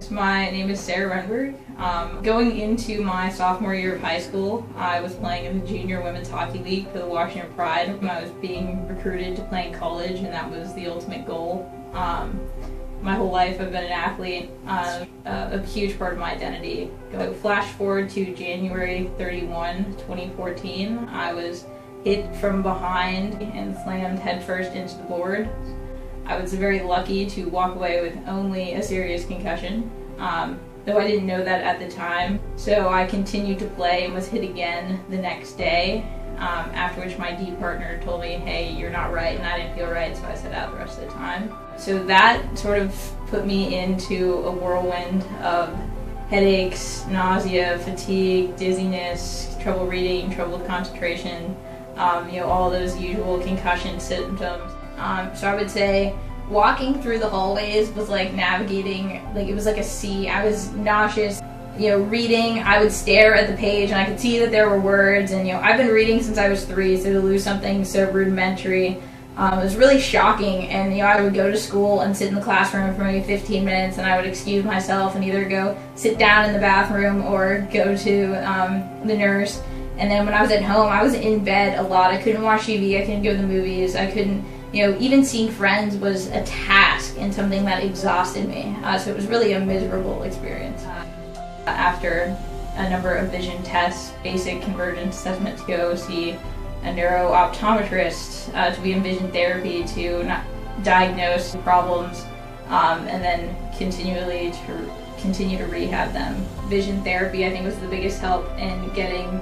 My name is Sarah Renberg. Going into my sophomore year of high school, I was playing in the Junior Women's Hockey League for the Washington Pride. I was being recruited to play in college, and that was the ultimate goal. My whole life I've been an athlete, a huge part of my identity. Flash forward to January 31, 2014, I was hit from behind and slammed headfirst into the board. I was very lucky to walk away with only a serious concussion, though I didn't know that at the time. So I continued to play and was hit again the next day, after which my D partner told me, hey, you're not right, and I didn't feel right, so I sat out the rest of the time. So that sort of put me into a whirlwind of headaches, nausea, fatigue, dizziness, trouble reading, trouble with concentration, all those usual concussion symptoms. So I would say walking through the hallways was like navigating, it was like a sea. I was nauseous. Reading, I would stare at the page and I could see that there were words, and I've been reading since I was 3, so to lose something so rudimentary, it was really shocking. And I would go to school and sit in the classroom for maybe 15 minutes, and I would excuse myself and either go sit down in the bathroom or go to the nurse. And then when I was at home, I was in bed a lot. I couldn't watch TV, I couldn't go to the movies, I couldn't, even seeing friends was a task and something that exhausted me. So it was really a miserable experience. After a number of vision tests, basic convergence assessment to go see a neuro-optometrist, to be in vision therapy to not diagnose problems, and then continue to rehab them. Vision therapy, I think, was the biggest help in getting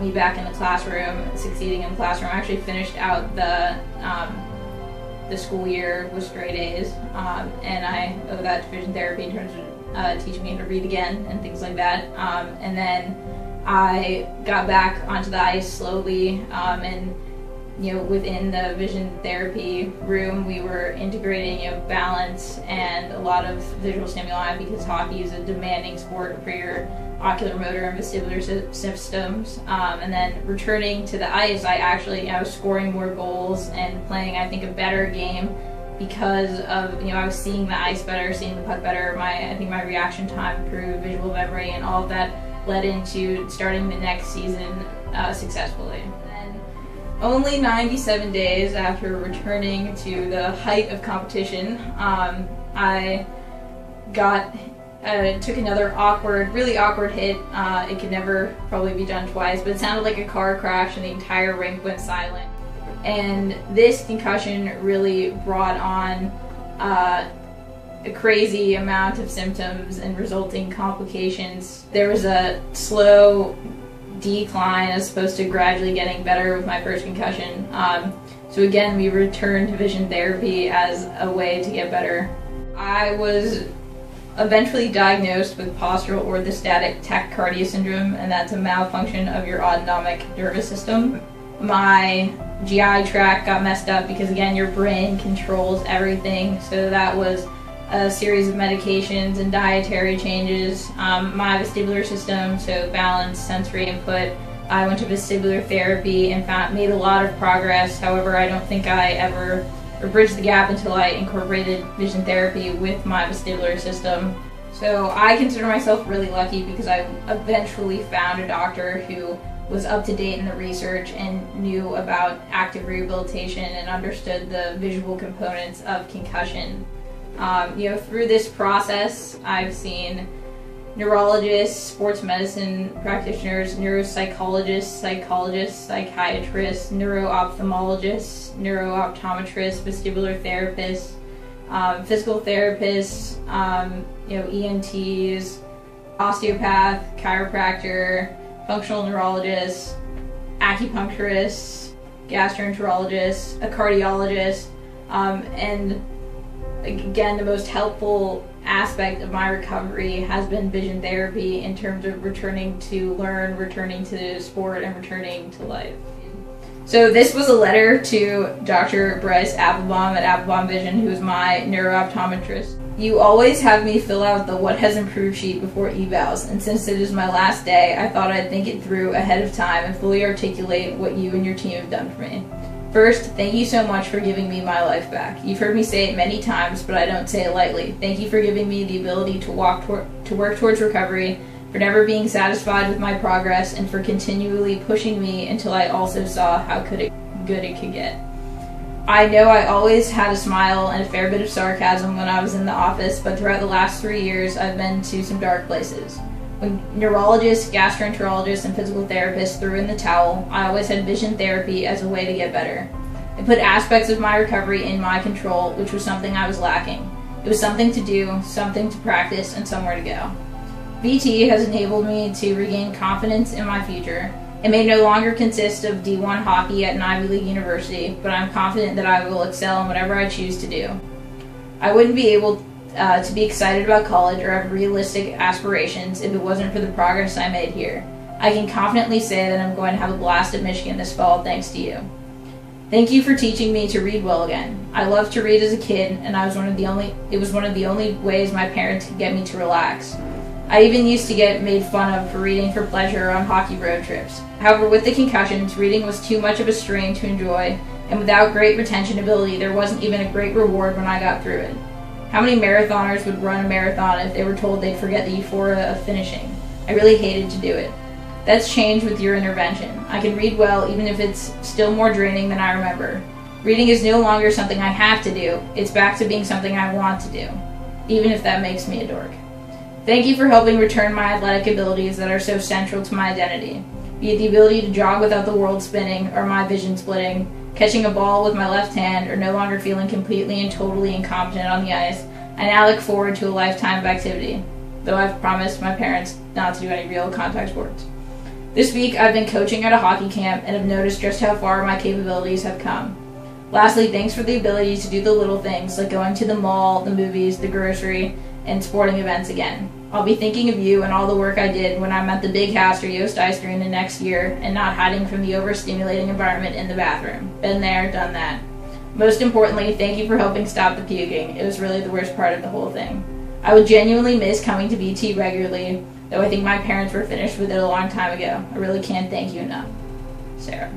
me back in the classroom, succeeding in the classroom. I actually finished out the school year with straight A's, and I owe that to vision therapy in terms of teaching me how to read again and things like that. And then I got back onto the ice slowly, and within the vision therapy room we were integrating balance and a lot of visual stimuli, because hockey is a demanding sport for your ocular, motor, and vestibular systems. And then returning to the ice, I was scoring more goals and playing, I think, a better game because of, I was seeing the ice better, seeing the puck better. I think my reaction time improved, visual memory, and all of that led into starting the next season successfully. And only 97 days after returning to the height of competition, I took another really awkward hit. It could never probably be done twice, but it sounded like a car crash and the entire rink went silent. And this concussion really brought on a crazy amount of symptoms and resulting complications. There was a slow decline as opposed to gradually getting better with my first concussion. So again, we returned to vision therapy as a way to get better. I was eventually diagnosed with postural orthostatic tachycardia syndrome, and that's a malfunction of your autonomic nervous system. My GI tract got messed up because, again, your brain controls everything, so that was a series of medications and dietary changes. My vestibular system, so balance, sensory input, I went to vestibular therapy and made a lot of progress. However, I don't think I ever bridged the gap until I incorporated vision therapy with my vestibular system. So I consider myself really lucky because I eventually found a doctor who was up to date in the research and knew about active rehabilitation and understood the visual components of concussion. Through this process, I've seen neurologists, sports medicine practitioners, neuropsychologists, psychologists, psychiatrists, neuro-ophthalmologists, neuro-optometrists, vestibular therapists, physical therapists, ENTs, osteopath, chiropractor, functional neurologists, acupuncturists, gastroenterologists, a cardiologist, and again, the most helpful aspect of my recovery has been vision therapy in terms of returning to learn, returning to sport, and returning to life. So this was a letter to Dr. Bryce Applebaum at Applebaum Vision, who is my neuro-optometrist. You always have me fill out the what has improved sheet before evals, and since it is my last day, I thought I'd think it through ahead of time and fully articulate what you and your team have done for me. First, thank you so much for giving me my life back. You've heard me say it many times, but I don't say it lightly. Thank you for giving me the ability to work towards recovery, for never being satisfied with my progress, and for continually pushing me until I also saw how good it could get. I know I always had a smile and a fair bit of sarcasm when I was in the office, but throughout the last 3 years, I've been to some dark places. When neurologists, gastroenterologists, and physical therapists threw in the towel, I always had vision therapy as a way to get better. It put aspects of my recovery in my control, which was something I was lacking. It was something to do, something to practice, and somewhere to go. VT has enabled me to regain confidence in my future. It may no longer consist of D1 hockey at an Ivy League university, but I'm confident that I will excel in whatever I choose to do. I wouldn't be able to be excited about college or have realistic aspirations if it wasn't for the progress I made here. I can confidently say that I'm going to have a blast at Michigan this fall thanks to you. Thank you for teaching me to read well again. I loved to read as a kid, and it was one of the only ways my parents could get me to relax. I even used to get made fun of for reading for pleasure on hockey road trips. However, with the concussions, reading was too much of a strain to enjoy, and without great retention ability, there wasn't even a great reward when I got through it. How many marathoners would run a marathon if they were told they'd forget the euphoria of finishing? I really hated to do it. That's changed with your intervention. I can read well even if it's still more draining than I remember. Reading is no longer something I have to do. It's back to being something I want to do, even if that makes me a dork. Thank you for helping return my athletic abilities that are so central to my identity, be it the ability to jog without the world spinning or my vision splitting, catching a ball with my left hand, or no longer feeling completely and totally incompetent on the ice. I now look forward to a lifetime of activity, though I've promised my parents not to do any real contact sports. This week I've been coaching at a hockey camp and have noticed just how far my capabilities have come. Lastly, thanks for the ability to do the little things like going to the mall, the movies, the grocery, and sporting events again. I'll be thinking of you and all the work I did when I'm at the Big House or Yost Ice Cream the next year and not hiding from the overstimulating environment in the bathroom. Been there, done that. Most importantly, thank you for helping stop the puking. It was really the worst part of the whole thing. I would genuinely miss coming to BT regularly, though I think my parents were finished with it a long time ago. I really can't thank you enough. Sarah.